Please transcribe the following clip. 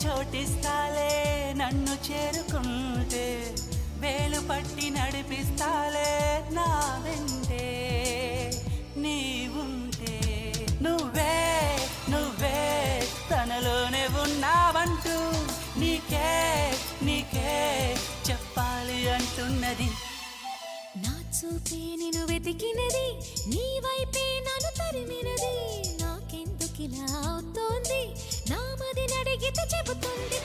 చోటిస్తాలే నన్ను చేరుకుంటే వేలు పట్టి నడిపిస్తాలే నా వెంటే నీవుంటే నువ్వే నువ్వే తనలోనే ఉన్నావంటూ నీకే నీకే చెప్పాలి అంటున్నది నా చూపే నిన్ను వెతికినది నీ వైపే నన్ను తరిమినది నాకెందుకిలా అవుతోంది నా మది నడిగితే చెబుతుంది